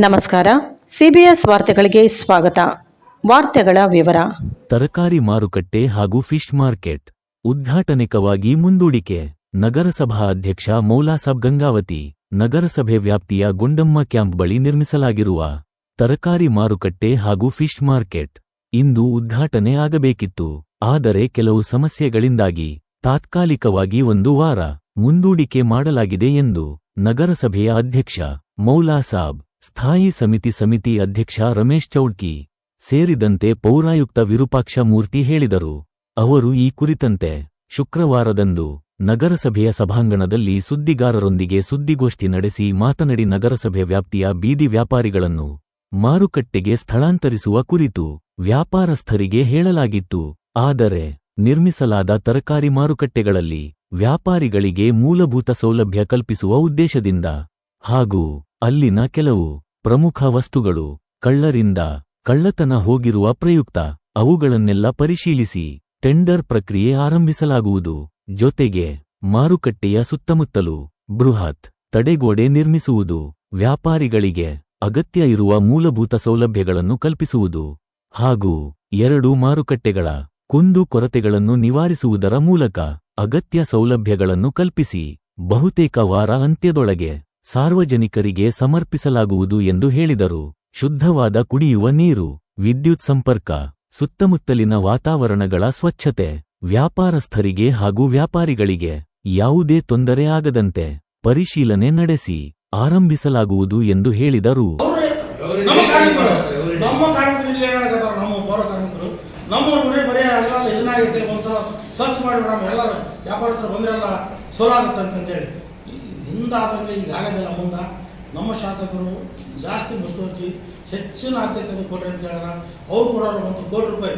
ನಮಸ್ಕಾರ. ಸಿಬಿಎಸ್ ವಾರ್ತೆಗಳಿಗೆ ಸ್ವಾಗತ. ವಾರ್ತೆಗಳ ವಿವರ. ತರಕಾರಿ ಮಾರುಕಟ್ಟೆ ಹಾಗೂ ಫಿಶ್ ಮಾರ್ಕೆಟ್ ಉದ್ಘಾಟನೆಕವಾಗಿ ಮುಂದೂಡಿಕೆ. ನಗರಸಭಾ ಅಧ್ಯಕ್ಷ ಮೌಲಾಸಾಬ್ ಗಂಗಾವತಿ. ನಗರಸಭೆ ವ್ಯಾಪ್ತಿಯ ಗುಂಡಮ್ಮ ಕ್ಯಾಂಪ್ ಬಳಿ ನಿರ್ಮಿಸಲಾಗಿರುವ ತರಕಾರಿ ಮಾರುಕಟ್ಟೆ ಹಾಗೂ ಫಿಶ್ ಮಾರ್ಕೆಟ್ ಇಂದು ಉದ್ಘಾಟನೆ ಆಗಬೇಕಿತ್ತು. ಆದರೆ ಕೆಲವು ಸಮಸ್ಯೆಗಳಿಂದಾಗಿ ತಾತ್ಕಾಲಿಕವಾಗಿ 1 ವಾರ ಮುಂದೂಡಿಕೆ ಮಾಡಲಾಗಿದೆ ಎಂದು ನಗರಸಭೆಯ ಅಧ್ಯಕ್ಷ ಮೌಲಾಸಾಬ್, ಸ್ಥಾಯಿ ಸಮಿತಿ ಅಧ್ಯಕ್ಷ ರಮೇಶ್ ಚೌಡ್ಕಿ ಸೇರಿದಂತೆ ಪೌರಾಯುಕ್ತ ವಿರೂಪಾಕ್ಷ ಮೂರ್ತಿ ಹೇಳಿದರು. ಅವರು ಈ ಕುರಿತಂತೆ ಶುಕ್ರವಾರದಂದು ನಗರಸಭೆಯ ಸಭಾಂಗಣದಲ್ಲಿ ಸುದ್ದಿಗಾರರೊಂದಿಗೆ ಸುದ್ದಿಗೋಷ್ಠಿ ನಡೆಸಿ ಮಾತನಾಡಿ, ನಗರಸಭೆ ವ್ಯಾಪ್ತಿಯ ಬೀದಿ ವ್ಯಾಪಾರಿಗಳನ್ನು ಮಾರುಕಟ್ಟೆಗೆ ಸ್ಥಳಾಂತರಿಸುವ ಕುರಿತು ವ್ಯಾಪಾರಸ್ಥರಿಗೆ ಹೇಳಲಾಗಿತ್ತು. ಆದರೆ ನಿರ್ಮಿಸಲಾದ ತರಕಾರಿ ಮಾರುಕಟ್ಟೆಗಳಲ್ಲಿ ವ್ಯಾಪಾರಿಗಳಿಗೆ ಮೂಲಭೂತ ಸೌಲಭ್ಯ ಕಲ್ಪಿಸುವ ಉದ್ದೇಶದಿಂದ ಹಾಗೂ ಅಲ್ಲಿನ ಕೆಲವು ಪ್ರಮುಖ ವಸ್ತುಗಳು ಕಳ್ಳರಿಂದ ಕಳ್ಳತನ ಹೋಗಿರುವ ಪ್ರಯುಕ್ತ ಅವುಗಳನ್ನೆಲ್ಲ ಪರಿಶೀಲಿಸಿ ಟೆಂಡರ್ ಪ್ರಕ್ರಿಯೆ ಆರಂಭಿಸಲಾಗುವುದು. ಜೊತೆಗೆ ಮಾರುಕಟ್ಟೆಯ ಸುತ್ತಮುತ್ತಲೂ ಬೃಹತ್ ತಡೆಗೋಡೆ ನಿರ್ಮಿಸುವುದು, ವ್ಯಾಪಾರಿಗಳಿಗೆ ಅಗತ್ಯ ಇರುವ ಮೂಲಭೂತ ಸೌಲಭ್ಯಗಳನ್ನು ಕಲ್ಪಿಸುವುದು ಹಾಗೂ 2 ಮಾರುಕಟ್ಟೆಗಳ ಕುಂದು ಕೊರತೆಗಳನ್ನು ನಿವಾರಿಸುವುದರ ಮೂಲಕ ಅಗತ್ಯ ಸೌಲಭ್ಯಗಳನ್ನು ಕಲ್ಪಿಸಿ ಬಹುತೇಕ ವಾರ ಅಂತ್ಯದೊಳಗೆ ಸಾರ್ವಜನಿಕರಿಗೆ ಸಮರ್ಪಿಸಲಾಗುವುದು ಎಂದು ಹೇಳಿದರು. ಶುದ್ಧವಾದ ಕುಡಿಯುವ ನೀರು, ವಿದ್ಯುತ್ ಸಂಪರ್ಕ, ಸುತ್ತಮುತ್ತಲಿನ ವಾತಾವರಣಗಳ ಸ್ವಚ್ಛತೆ, ವ್ಯಾಪಾರಸ್ಥರಿಗೆ ಹಾಗೂ ವ್ಯಾಪಾರಿಗಳಿಗೆ ಯಾವುದೇ ತೊಂದರೆ ಆಗದಂತೆ ಪರಿಶೀಲನೆ ನಡೆಸಿ ಆರಂಭಿಸಲಾಗುವುದು ಎಂದು ಹೇಳಿದರು. ನಮ್ಮ ನೋಡಿ ಬರೀ ಎಲ್ಲ ಇದನ್ನಾಗೈತೆ, ಒಂದ್ಸಲ ಸ್ವಚ್ಛ ಮಾಡಿಬಿಡೋಣ, ಎಲ್ಲರೂ ವ್ಯಾಪಾರಸ್ಥರು ಬಂದ್ರೆಲ್ಲ ಸೋಲಾಗುತ್ತೆ ಅಂತಂದೇಳಿ ಹಿಂದಾದಂಗೆ ಈಗ ಆಗೋದಿಲ್ಲ. ಮುಂದೆ ನಮ್ಮ ಶಾಸಕರು ಜಾಸ್ತಿ ಮುತುವರ್ಜಿ ಹೆಚ್ಚಿನ ಆದ್ಯತೆ ಕೊಡ್ರಿ ಅಂತ ಹೇಳ ಅವ್ರು ಕೂಡ ₹1 ಕೋಟಿ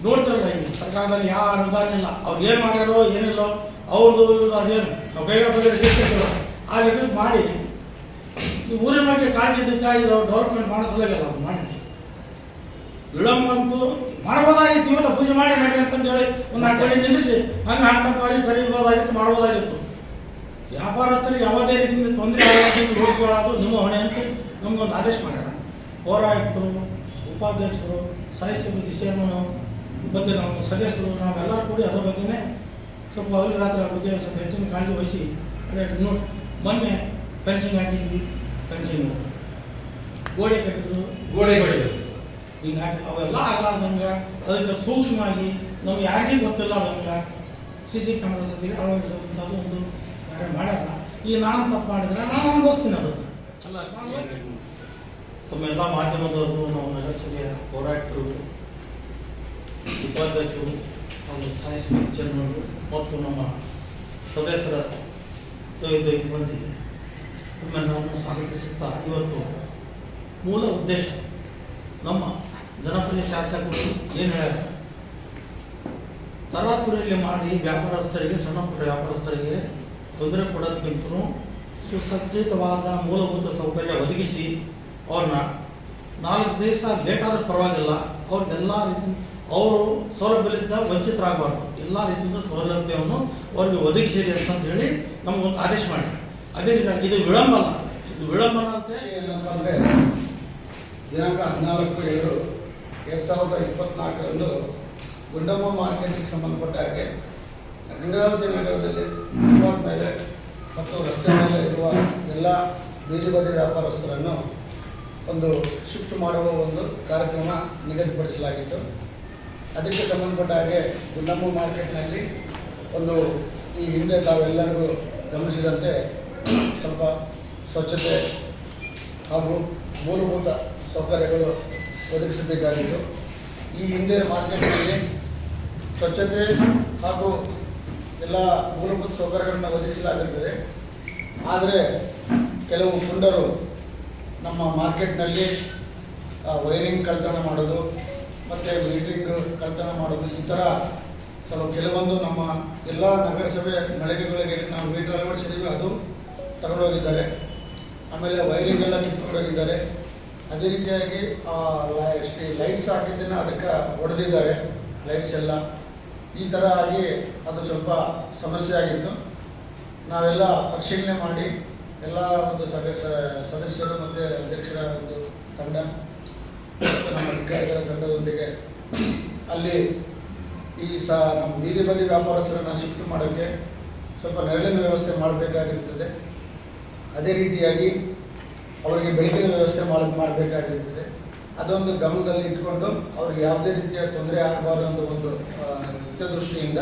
ನೋಡ್ತಿರಲ್ಲ. ಈಗ ಸರ್ಕಾರದಲ್ಲಿ ಯಾವ ಅನುದಾನ ಇಲ್ಲ, ಅವ್ರು ಏನು ಮಾಡ್ಯಾರೋ ಏನಿಲ್ಲೋ ಅವ್ರದ್ದು ಅದೇನು ನಾವು ಕೈಗಳ ಬಗ್ಗೆ ಶಿಸ್ತಿರ್ತೀವಿ ಆ ಲೆಕ್ಕ ಮಾಡಿ ಈ ಊರಿನ ಬಗ್ಗೆ ಕಾಳಜಿ ಇದಕ್ಕಾಗಿ ಇದು ಡೆವಲಪ್ಮೆಂಟ್ ಮಾಡಿಸಲಾಗಿಲ್ಲ. ಅದು ಮಾಡಿದ್ವಿ ವಿಳಂಬ ಅಂತೂ ಮಾಡ್ಬೋದಾಗಿತ್ತು. ಇವತ್ತು ಪೂಜೆ ಮಾಡಿ ನಡಿ ಅಂತಂದೇಳಿ ಒಂದು 4 ಕಡೆ ನಿಲ್ಲಿಸಿ ಹಂಗೆ ಹಂತವಾಗಿ ಕರೀಬೋದಾಗಿತ್ತು, ಮಾಡ್ಬೋದಾಗಿತ್ತು. ವ್ಯಾಪಾರಸ್ಥರಿಗೆ ಯಾವುದೇ ರೀತಿಯಿಂದ ತೊಂದರೆ ಆಗೋದನ್ನು ನೋಡ್ಕೊಳ್ಳೋದು ನಿಮ್ಮ ಹೊಣೆ ಅಂತ ನಮಗೊಂದು ಆದೇಶ ಮಾಡ್ಯಾರ. ಪೌರಾಯುಕ್ತರು, ಉಪಾಧ್ಯಕ್ಷರು, ಸ್ಥಾಯಿ ಸಮಿತಿ ಚೇರ್ಮನ್ ಮತ್ತು ನಮ್ಮ ಸದಸ್ಯರು ನಾವೆಲ್ಲರೂ ಕೂಡಿ ಅದರ ಬಗ್ಗೆನೇ ಸ್ವಲ್ಪ ಹಗಲು ರಾತ್ರಿ ಆ ಬಗ್ಗೆ ಸ್ವಲ್ಪ ಹೆಚ್ಚಿನ ಕಾಳಜಿ ವಹಿಸಿ ನೋಡಿ. ಮೊನ್ನೆ ಫೆನ್ಸಿಂಗ್ ಹಾಕಿದ್ವಿ, ಫೆನ್ಸಿಂಗ್ ಗೋಡೆ ಕಟ್ಟಿದ್ರು, ಗೋಡೆ ಹಿಂಗಾಗಿ ಅವೆಲ್ಲ ಆಗಲಾರ್ದಂಗೆ ಅದಕ್ಕೆ ಸೂಕ್ಷ್ಮವಾಗಿ ನಮ್ಗೆ ಯಾರಿಗೂ ಗೊತ್ತಿಲ್ಲ ಅದಂಗೆ CC ಕ್ಯಾಮ್ರಾ ಸದ್ಯಕ್ಕೆ ಅಳವಡಿಸೋದು ಒಂದು ಕಾರ್ಯ ಮಾಡ್ಯಾರ. ಈಗ ನಾನು ತಪ್ಪು ಮಾಡಿದ್ರೆ ನಾನು ಅನುಭವಿಸ್ತೀನಿ. ಅದು ತಮ್ಮೆಲ್ಲ ಮಾಧ್ಯಮದವರು, ನಮ್ಮ ನಗರಸಭೆಯ ಪೌರಾಯುಕ್ತರು, ಉಪಾಧ್ಯಕ್ಷರು ಹಾಗೂ ಸ್ಥಾಯಿ ಸಮಿತಿ ಚೇರ್ಮನ್ ಮತ್ತು ನಮ್ಮ ಸದಸ್ಯರ ಮಂದಿ ತಮ್ಮೆಲ್ಲರನ್ನು ಸ್ವಾಗತಿಸುತ್ತಾ, ಇವತ್ತು ಮೂಲ ಉದ್ದೇಶ ನಮ್ಮ ಜನಪ್ರಿಯ ಶಾಸಕರು ಏನು ಹೇಳ್ಯಾರ, ತರಾತುರಿಯಲ್ಲಿ ಮಾಡಿ ವ್ಯಾಪಾರಸ್ಥರಿಗೆ, ಸಣ್ಣ ಪುಟ್ಟ ವ್ಯಾಪಾರಸ್ಥರಿಗೆ ತೊಂದರೆ ಕೊಡೋದಕ್ಕಿಂತಲೂ ಸುಸಜ್ಜಿತವಾದ ಮೂಲಭೂತ ಸೌಕರ್ಯ ಒದಗಿಸಿ ಅವ್ರನ್ನ 4 ದಿವಸ ಲೇಟ್ ಆದ್ರೆ ಪರವಾಗಿಲ್ಲ, ಅವ್ರಿಗೆಲ್ಲ ರೀತಿ ಅವರು ಸೌಲಭ್ಯದಿಂದ ವಂಚಿತರಾಗಬಾರ್ದು, ಎಲ್ಲ ರೀತಿಯಿಂದ ಸೌಲಭ್ಯವನ್ನು ಅವ್ರಿಗೆ ಒದಗಿಸಿರಿ ಅಂತ ಹೇಳಿ ನಮಗೊಂದು ಆದೇಶ ಮಾಡಿ. ಅದೇ ರೀತಿ ಇದು ವಿಳಂಬ ಅಲ್ಲ, ಇದು ವಿಳಂಬನ ಅಂತ ಏನಪ್ಪ ಅಂದರೆ ದಿನಾಂಕ 14/7/2024 ಗುಂಡಮ್ಮ ಮಾರ್ಕೆಟ್ಗೆ ಸಂಬಂಧಪಟ್ಟ ಹಾಗೆ ಗಂಗಾವತಿ ನಗರದಲ್ಲಿ ಮೇಲೆ ಮತ್ತು ರಸ್ತೆ ಮೇಲೆ ಇರುವ ಎಲ್ಲ ಬೀದಿ ಬದಿ ವ್ಯಾಪಾರಸ್ಥರನ್ನು ಒಂದು ಶಿಫ್ಟ್ ಮಾಡುವ ಒಂದು ಕಾರ್ಯಕ್ರಮ ನಿಗದಿಪಡಿಸಲಾಗಿತ್ತು. ಅದಕ್ಕೆ ಸಂಬಂಧಪಟ್ಟ ಹಾಗೆ ಗುಂಡಮ್ಮ ಮಾರ್ಕೆಟ್ನಲ್ಲಿ ಒಂದು ಈ ಹಿಂದೆ ತಾವೆಲ್ಲರಿಗೂ ಗಮನಿಸಿದಂತೆ ಸ್ವಲ್ಪ ಸ್ವಚ್ಛತೆ ಹಾಗೂ ಮೂಲಭೂತ ಸೌಕರ್ಯಗಳು ಒದಗಿಸಬೇಕಾಗಿತ್ತು. ಈ ಹಿಂದೆ ಮಾರ್ಕೆಟ್ನಲ್ಲಿ ಸ್ವಚ್ಛತೆ ಹಾಗೂ ಎಲ್ಲ ಮೂಲಭೂತ ಸೌಕರ್ಯಗಳನ್ನು ಒದಗಿಸಲಾಗಿರುತ್ತದೆ. ಆದರೆ ಕೆಲವು ಪುಂಡರು ನಮ್ಮ ಮಾರ್ಕೆಟ್ನಲ್ಲಿ ವೈರಿಂಗ್ ಕಳ್ತನ ಮಾಡೋದು ಮತ್ತು ಮೀಟ್ರಿಂಗ್ ಕಳ್ತನ ಮಾಡೋದು, ಈ ಥರ ಕೆಲವೊಂದು ನಮ್ಮ ಎಲ್ಲ ನಗರಸಭೆ ಮಳಿಗೆಗಳಿಗೆ ನಾವು ಮೀಟರ್ ಅಳವಡಿಸಿದ್ದೀವಿ, ಅದು ತಗೊಂಡೋಗಿದ್ದಾರೆ. ಆಮೇಲೆ ವೈರಿಂಗ್ ಎಲ್ಲ ಕಿತ್ಕೊಂಡೋಗಿದ್ದಾರೆ. ಅದೇ ರೀತಿಯಾಗಿ ಲೈಟ್ಸ್ ಹಾಕಿದ್ದನ್ನು ಅದಕ್ಕೆ ಹೊಡೆದಿದ್ದಾರೆ, ಲೈಟ್ಸ್ ಎಲ್ಲ. ಈ ಥರ ಆಗಿ ಅದು ಸ್ವಲ್ಪ ಸಮಸ್ಯೆ ಆಗಿತ್ತು. ನಾವೆಲ್ಲ ಪರಿಶೀಲನೆ ಮಾಡಿ ಎಲ್ಲ ಒಂದು ಸದಸ್ಯರು ಮತ್ತು ಅಧ್ಯಕ್ಷರ ಒಂದು ತಂಡ ಮತ್ತು ನಮ್ಮ ಅಧಿಕಾರಿಗಳ ತಂಡದೊಂದಿಗೆ ಅಲ್ಲಿ ಈ ನಮ್ಮ ಬೀದಿ ಬದಿ ವ್ಯಾಪಾರಸ್ಥರನ್ನು ಶಿಫ್ಟ್ ಮಾಡೋಕ್ಕೆ ಸ್ವಲ್ಪ ನೆರಳಿನ ವ್ಯವಸ್ಥೆ ಮಾಡಬೇಕಾಗಿರ್ತದೆ. ಅದೇ ರೀತಿಯಾಗಿ ಅವರಿಗೆ ಬೆಳಕಿನ ವ್ಯವಸ್ಥೆ ಮಾಡಬೇಕಾಗಿರ್ತದೆ. ಅದೊಂದು ಗಮನದಲ್ಲಿ ಇಟ್ಕೊಂಡು ಅವ್ರಿಗೆ ಯಾವುದೇ ರೀತಿಯ ತೊಂದರೆ ಆಗಬಾರ್ದು ಅನ್ನೋ ಒಂದು ಹಿತದೃಷ್ಟಿಯಿಂದ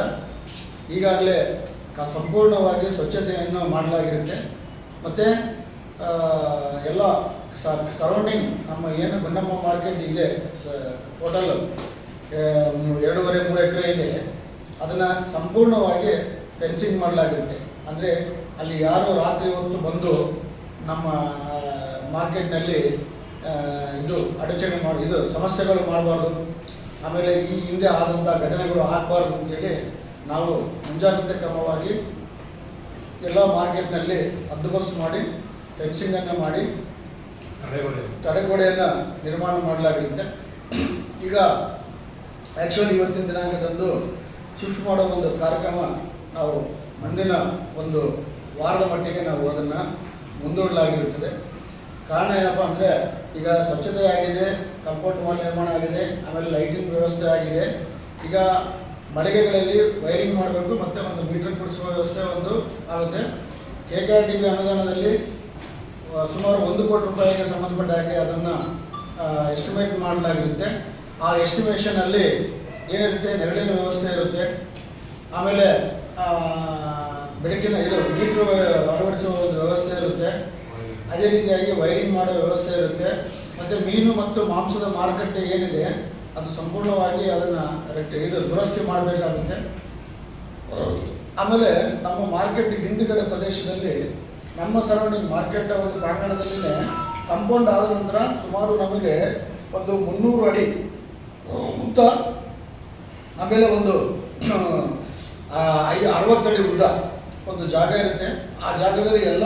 ಈಗಾಗಲೇ ಸಂಪೂರ್ಣವಾಗಿ ಸ್ವಚ್ಛತೆಯನ್ನು ಮಾಡಲಾಗಿರುತ್ತೆ. ಮತ್ತು ಎಲ್ಲ ಸರೌಂಡಿಂಗ್ ನಮ್ಮ ಏನು ಗುಂಡಮ್ಮ ಮಾರ್ಕೆಟ್ ಇದೆ, ಟೋಟಲ್ 2.5-3 ಎಕರೆ ಇದೆ, ಅದನ್ನು ಸಂಪೂರ್ಣವಾಗಿ ಫೆನ್ಸಿಂಗ್ ಮಾಡಲಾಗಿರುತ್ತೆ. ಅಂದರೆ ಅಲ್ಲಿ ಯಾರು ರಾತ್ರಿ ಹೊತ್ತು ಬಂದು ನಮ್ಮ ಮಾರ್ಕೆಟ್ನಲ್ಲಿ ಇದು ಅಡಚಣೆ ಸಮಸ್ಯೆಗಳು ಮಾಡಬಾರ್ದು, ಆಮೇಲೆ ಈ ಹಿಂದೆ ಆದಂಥ ಘಟನೆಗಳು ಆಗಬಾರ್ದು ಅಂತೇಳಿ ನಾವು ಮುಂಜಾಗ್ರತೆ ಕ್ರಮವಾಗಿ ಎಲ್ಲ ಮಾರ್ಕೆಟ್ನಲ್ಲಿ ಹದ್ದುಬಸ್ತು ಮಾಡಿ ಫೆನ್ಸಿಂಗನ್ನು ಮಾಡಿ ತಡೆಗೋಡೆಯನ್ನು ನಿರ್ಮಾಣ ಮಾಡಲಾಗಿರುತ್ತೆ. ಈಗ ಆ್ಯಕ್ಚುಲಿ ಇವತ್ತಿನ ದಿನಾಂಕದಂದು ಶಿಫ್ಟ್ ಮಾಡೋ ಒಂದು ಕಾರ್ಯಕ್ರಮ ನಾವು ಮುಂದಿನ ಒಂದು ವಾರದ ಮಟ್ಟಿಗೆ ನಾವು ಅದನ್ನು ಮುಂದೂಡಲಾಗಿರುತ್ತದೆ. ಕಾರಣ ಏನಪ್ಪ ಅಂದರೆ ಈಗ ಸ್ವಚ್ಛತೆ ಆಗಿದೆ, ಕಾಂಪೌಂಡ್ ವಾಲ್ ನಿರ್ಮಾಣ ಆಗಿದೆ, ಆಮೇಲೆ ಲೈಟಿಂಗ್ ವ್ಯವಸ್ಥೆ ಆಗಿದೆ. ಈಗ ಮಳಿಗೆಗಳಲ್ಲಿ ವೈರಿಂಗ್ ಮಾಡಬೇಕು ಮತ್ತು ಒಂದು ಮೀಟರ್ ಕೊಡಿಸುವ ವ್ಯವಸ್ಥೆ ಒಂದು ಆಗುತ್ತೆ. KKRDB ಅನುದಾನದಲ್ಲಿ ಸುಮಾರು 1 ಕೋಟಿ ರೂಪಾಯಿಗೆ ಸಂಬಂಧಪಟ್ಟ ಹಾಗೆ ಅದನ್ನು ಎಸ್ಟಿಮೇಟ್ ಮಾಡಲಾಗಿರುತ್ತೆ. ಆ ಎಸ್ಟಿಮೇಷನಲ್ಲಿ ಏನಿರುತ್ತೆ, ನೆರಳಿನ ವ್ಯವಸ್ಥೆ ಇರುತ್ತೆ, ಆಮೇಲೆ ಬೆಳಕಿನ ಮೀಟ್ರ್ ಅಳವಡಿಸುವ ಒಂದು ವ್ಯವಸ್ಥೆ ಇರುತ್ತೆ, ಅದೇ ರೀತಿಯಾಗಿ ವೈರಿಂಗ್ ಮಾಡೋ ವ್ಯವಸ್ಥೆ ಇರುತ್ತೆ. ಮತ್ತು ಮೀನು ಮತ್ತು ಮಾಂಸದ ಮಾರುಕಟ್ಟೆ ಏನಿದೆ ಅದು ಸಂಪೂರ್ಣವಾಗಿ ಅದನ್ನು ದುರಸ್ತಿ ಮಾಡಬೇಕಾಗುತ್ತೆ. ಆಮೇಲೆ ನಮ್ಮ ಮಾರ್ಕೆಟ್ ಹಿಂದುಗಡೆ ಪ್ರದೇಶದಲ್ಲಿ ನಮ್ಮ ಸರೌಂಡಿಂಗ್ ಮಾರ್ಕೆಟ್ ಒಂದು ಪ್ರಾಂಗಣದಲ್ಲಿನೇ ಕಾಂಪೌಂಡ್ ಆದ ನಂತರ ಸುಮಾರು ನಮಗೆ ಒಂದು 300 ಅಡಿ ಉದ್ದ, ಆಮೇಲೆ ಒಂದು 60 ಅಡಿ ಉದ್ದ ಒಂದು ಜಾಗ ಇರುತ್ತೆ. ಆ ಜಾಗದಲ್ಲಿ ಎಲ್ಲ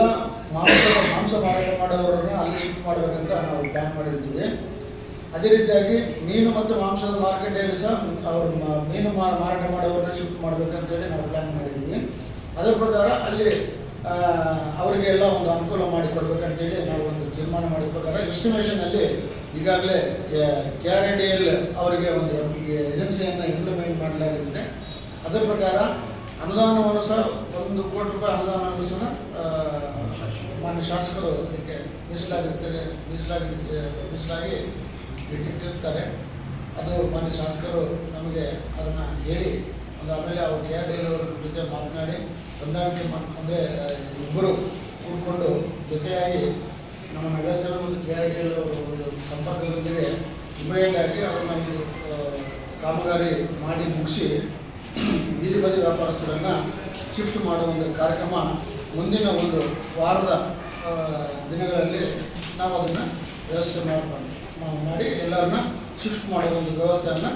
ಮಾಂಸ ಮಾರಾಟ ಮಾಡೋರನ್ನ ಅಲ್ಲಿ ಶಿಫ್ಟ್ ಮಾಡಬೇಕಂತ ನಾವು ಪ್ಲಾನ್ ಮಾಡಿರ್ತೀವಿ. ಅದೇ ರೀತಿಯಾಗಿ ಮೀನು ಮತ್ತು ಮಾಂಸದ ಮಾರುಕಟ್ಟೆಯಲ್ಲಿ ಸಹ ಅವರು ಮೀನು ಮಾರಾಟ ಮಾಡೋರನ್ನ ಶಿಫ್ಟ್ ಮಾಡಬೇಕಂತೇಳಿ ನಾವು ಪ್ಲಾನ್ ಮಾಡಿದ್ದೀವಿ. ಅದರ ಪ್ರಕಾರ ಅಲ್ಲಿ ಅವರಿಗೆ ಎಲ್ಲ ಒಂದು ಅನುಕೂಲ ಮಾಡಿಕೊಡ್ಬೇಕಂತೇಳಿ ನಾವು ಒಂದು ತೀರ್ಮಾನ ಮಾಡಿಕೊಟ್ಟಾಗ ಎಸ್ಟಿಮೇಷನಲ್ಲಿ ಈಗಾಗಲೇ KRDL ಅವರಿಗೆ ಒಂದು ಏಜೆನ್ಸಿಯನ್ನು ಇಂಪ್ಲಿಮೆಂಟ್ ಮಾಡಲಾಗಿರುತ್ತೆ. ಅದರ ಪ್ರಕಾರ ಅನುದಾನವನ್ನು ಸಹ 1 ಕೋಟಿ ರೂಪಾಯಿ ಅನುದಾನವನ್ನು ಸಹ ಮಾನ್ಯ ಶಾಸಕರು ಅದಕ್ಕೆ ಮೀಸಲಾಗಿ ಇಟ್ಟಿರ್ತಾರೆ. ಅದು ಮಾನ್ಯ ಶಾಸಕರು ನಮಗೆ ಅದನ್ನು ಹೇಳಿ ಆಮೇಲೆ ಅವರು KRDL ಅವ್ರ ಜೊತೆ ಮಾತನಾಡಿ ಹೊಂದಾಣಿಕೆ ಅಂದರೆ ಇಬ್ಬರು ಕೂಡಿಕೊಂಡು ಜೊತೆಯಾಗಿ ನಮ್ಮ ನಗರಸಭೆ ಮತ್ತು KRDL ಅವರು ಒಂದು ಸಂಪರ್ಕದೊಂದಿಗೆ ಇಮಿಡಿಯೇಟ್ ಆಗಿ ಅವ್ರನ್ನ ಒಂದು ಕಾಮಗಾರಿ ಮಾಡಿ ಮುಗಿಸಿ ಬೀದಿ ಬದಿ ವ್ಯಾಪಾರಸ್ಥರನ್ನು ಶಿಫ್ಟ್ ಮಾಡುವ ಒಂದು ಕಾರ್ಯಕ್ರಮ ಮುಂದಿನ ಒಂದು ವಾರದ ದಿನಗಳಲ್ಲಿ ನಾವು ಅದನ್ನು ವ್ಯವಸ್ಥೆ ಮಾಡಿ ಎಲ್ಲರನ್ನ ಶಿಫ್ಟ್ ಮಾಡುವ ಒಂದು ವ್ಯವಸ್ಥೆಯನ್ನು